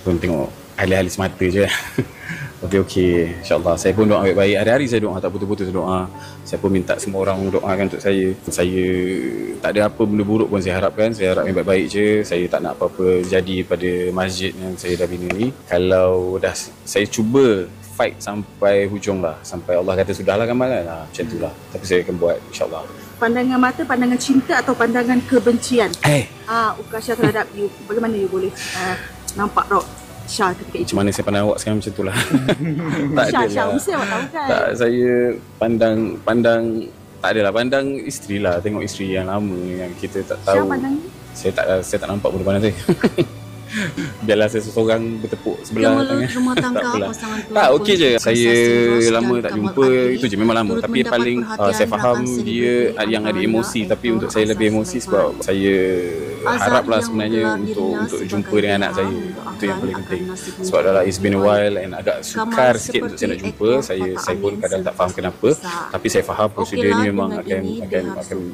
pun tengok ahli-ahli semata je. Okey, insyaAllah. Saya pun doa baik-baik. Hari-hari saya doa, tak putus-putus doa. Saya pun minta semua orang doakan untuk saya. Saya tak ada apa benda buruk pun saya harapkan. Saya harap yang baik-baik je. Saya tak nak apa-apa jadi pada masjid yang saya dah bina ni. Kalau dah saya cuba fight sampai hujung lah. Sampai Allah kata sudahlah Kamal kan. Macam tu lah. Tapi saya akan buat insyaAllah. Pandangan mata, pandangan cinta atau pandangan kebencian? Ukasha terhadap you. Bagaimana you boleh nampak Rock Shah ketika itu? Macam mana saya pandang awak sekarang macam tu lah. Tak ada Shah, lah. mesti awak tahu kan? Tak, saya pandang tak adalah, pandang isteri lah. Tengok isteri yang lama yang kita tak tahu. Shah pandang ni? Saya tak nampak benda saya. Biarlah saya seseorang bertepuk sebelah rumah tangga pasangan pelakon. Tak, okey je. Saya lama tak jumpa, itu je, memang lama. Tapi paling saya faham dia yang ada emosi. Tapi untuk saya lebih emosi sebab saya haraplah sebenarnya untuk jumpa dengan anak saya. Itu yang paling penting. Sebab dah lah, it's been a while and agak sukar sikit untuk saya nak jumpa. Saya pun kadang tak faham kenapa. Tapi saya faham prosedur ni memang akan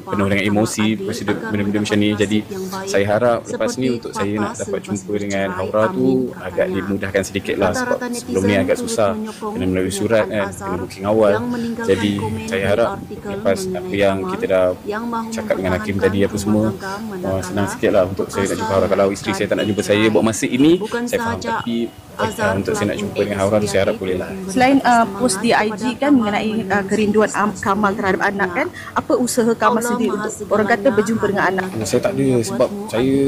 penuh dengan emosi, prosedur benda-benda macam ni. Jadi saya harap lepas ni untuk saya nak dapat jumpa dengan Haura tu agak dimudahkan sedikit lah. Sebab sebelum ni agak susah, kena melalui surat kan, kena booking awal. Jadi saya harap lepas apa yang kita dah cakap dengan Hakim tadi apa semua, senang sikit lah untuk saya nak jumpa Haura. Kalau isteri saya tak nak jumpa saya buat masa ini, saya faham. Tapi untuk saya nak jumpa dengan Haura tu saya harap boleh lah. Selain post di IG kan mengenai kerinduan Kamal terhadap anak kan, apa usaha Kamal sendiri untuk orang kata berjumpa dengan anak? Saya tak ada sebab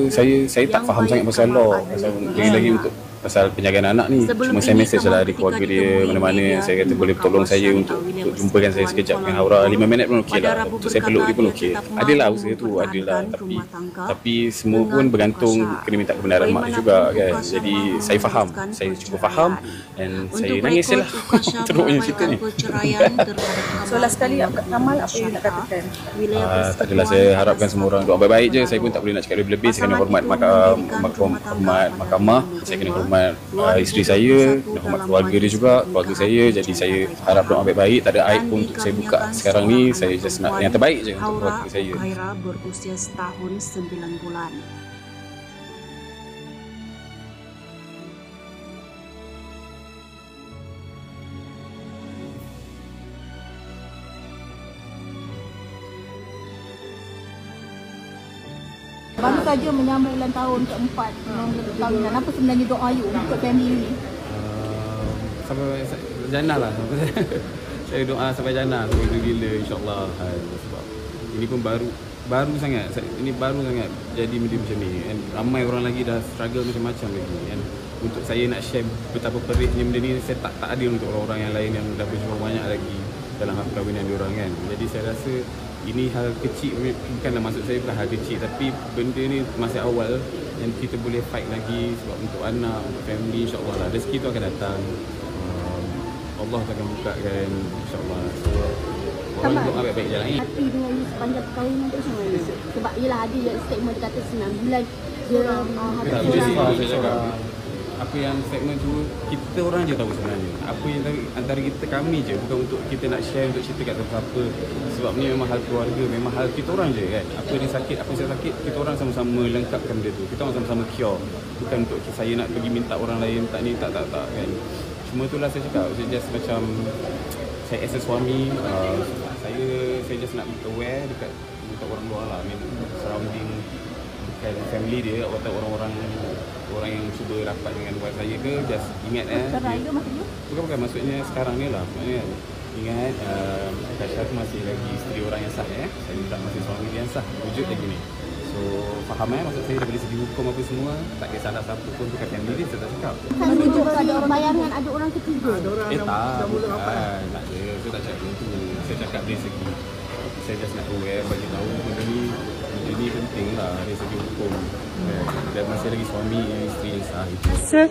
saya tak faham sangat pasal law, pasal lagi untuk pasal penjagaan anak ni. Cuma saya mesej lah di keluarga dia mana-mana. Saya kata boleh tolong saya untuk jumpakan saya sekejap dengan Haura. 5 minit pun okey lah. Untuk saya peluk dia pun okey. Adalah usaha tu, adalah. Tapi semua pun bergantung, kena minta kebenaran mak juga kan. Jadi saya faham. Saya cuba faham dan saya nangis lah. Teruknya cerita ni. So last sekali Kamal, apa yang nak katakan? Tak adalah, saya harapkan semua orang doa baik-baik je. Saya pun tak boleh nak cakap lebih-lebih. Saya kena hormat mahkamah. Saya kena hormat isteri saya, kena hormat keluarga dia juga, keluarga saya. Jadi saya harap doa baik-baik. Tak ada aib pun untuk saya buka sekarang ni. Saya just nak yang terbaik je untuk keluarga saya. Haura berusia setahun 9 bulan. Baru saja menyambut ulang tahun keempat perkahwinan. Apa sebenarnya doa you untuk family ni? Sampai jannah lah. Saya doa sampai jannah, sampai bila insyaAllah. Sebab ini pun baru sangat. Ini baru sangat jadi benda macam ni. And ramai orang lagi dah struggle macam-macam lagi. And untuk saya nak share betapa peritnya benda ni, saya tak adil untuk orang-orang yang lain yang dah berjuang banyak lagi dalam hal perkahwinan diorang kan. Jadi saya rasa ini hal kecil, bukanlah maksud saya bukan hal kecil, tapi benda ni masih awal yang kita boleh fight lagi. Sebab untuk anak, untuk family, insyaAllah lah rezeki tu akan datang. Allah akan bukakan insyaAllah. So orang doa baik-baik je lah. Hati dengan you sepanjang perkahwinan tu macam mana? Sebab yelah ada yang statement dia kata 9 bulan dia hati orang. Apa yang segmen tu kita orang je tahu sebenarnya. Apa yang tahu antara kita, kami je, bukan untuk kita nak share untuk cerita kat siapa-siapa. Sebab ni memang hal keluarga, memang hal kita orang je kan. Apa dia sakit, apa saya sakit, kita orang sama-sama lengkapkan benda tu. Kita orang sama-sama cure. Bukan untuk saya nak pergi minta orang lain tak ni tak kan. Cuma itulah saya cakap, saya just macam saya as a suami, saya just nak aware dekat orang luar lah. I mean, surrounding bukan family dia, atau orang-orang yang cuba rapat dengan wife saya ke, just ingat bukan maksudnya sekarang ni lah, maknanya ingat Kasha tu masih lagi isteri orang yang sah saya tak masih suami dia yang sah, wujud lagi ni. So faham maksud saya daripada segi hukum apa semua, tak kisahlah siapa pun bukan family dia, saya tak cakap. Kan juga ada orang bayangan ada orang ketiga. Tak, bukan, tak ada, saya tak cakap itu. Saya cakap dari segi, saya just nak aware, bagi tahu benda ni penting lah dari segi hukum. Dan masih lagi suami isteri yang sah itu. Rasa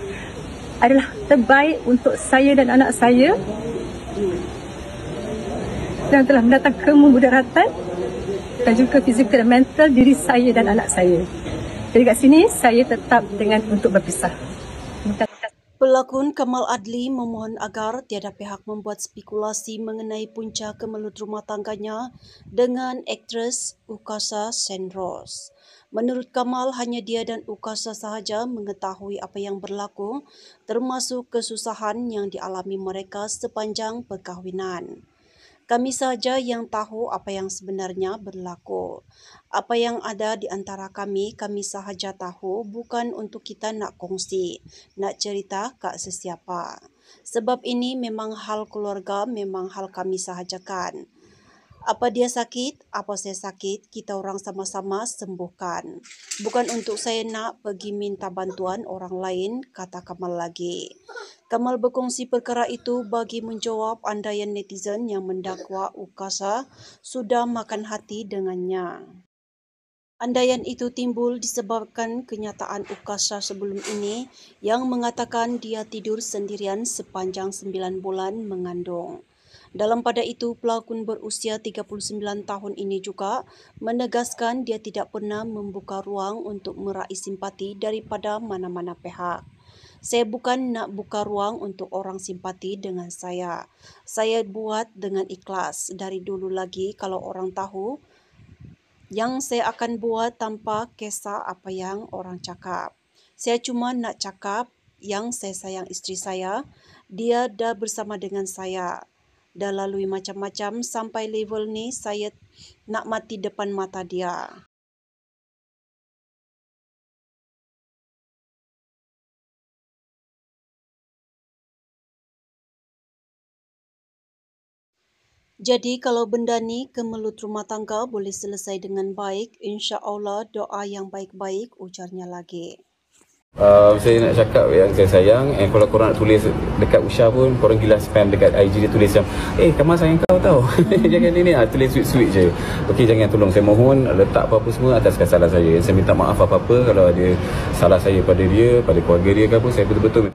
adalah terbaik untuk saya dan anak saya yang telah mendatang kemudaratan dan juga fizikal dan mental diri saya dan anak saya. Jadi kat sini saya tetap dengan untuk berpisah. Pelakon Kamal Adli memohon agar tiada pihak membuat spekulasi mengenai punca kemelut rumah tangganya dengan aktris Ukasha Senros. Menurut Kamal, hanya dia dan Ukasha sahaja mengetahui apa yang berlaku, termasuk kesusahan yang dialami mereka sepanjang perkahwinan. Kami sahaja yang tahu apa yang sebenarnya berlaku. Apa yang ada di antara kami sahaja tahu, bukan untuk kita nak kongsi, nak cerita kat sesiapa. Sebab ini memang hal keluarga, memang hal kami sahajakan. Apa dia sakit, apa saya sakit, kita orang sama-sama sembuhkan. Bukan untuk saya nak pergi minta bantuan orang lain, kata Kamal lagi. Kamal berkongsi perkara itu bagi menjawab andaian netizen yang mendakwa Ukasha sudah makan hati dengannya. Andaian itu timbul disebabkan kenyataan Ukasha sebelum ini yang mengatakan dia tidur sendirian sepanjang 9 bulan mengandung. Dalam pada itu, pelakon berusia 39 tahun ini juga menegaskan dia tidak pernah membuka ruang untuk meraih simpati daripada mana-mana pihak. Saya bukan nak buka ruang untuk orang simpati dengan saya. Saya buat dengan ikhlas. Dari dulu lagi kalau orang tahu yang saya akan buat tanpa kisah apa yang orang cakap. Saya cuma nak cakap yang saya sayang isteri saya. Dia dah bersama dengan saya. Dah lalui macam-macam sampai level ni saya nak mati depan mata dia. Jadi kalau benda ni kemelut rumah tangga boleh selesai dengan baik, insya-Allah doa yang baik-baik, ujarnya lagi. Saya nak cakap yang saya sayang, kalau korang nak tulis dekat Usha pun, korang gila spam dekat IG dia tulis macam Kamal sayang kau tau. Jangan ni tulis sweet-sweet je. Okey, jangan, tolong saya mohon letak apa-apa semua atas kesalahan saya. Saya minta maaf apa-apa kalau ada salah saya pada dia, pada keluarga dia ke apa, saya betul-betul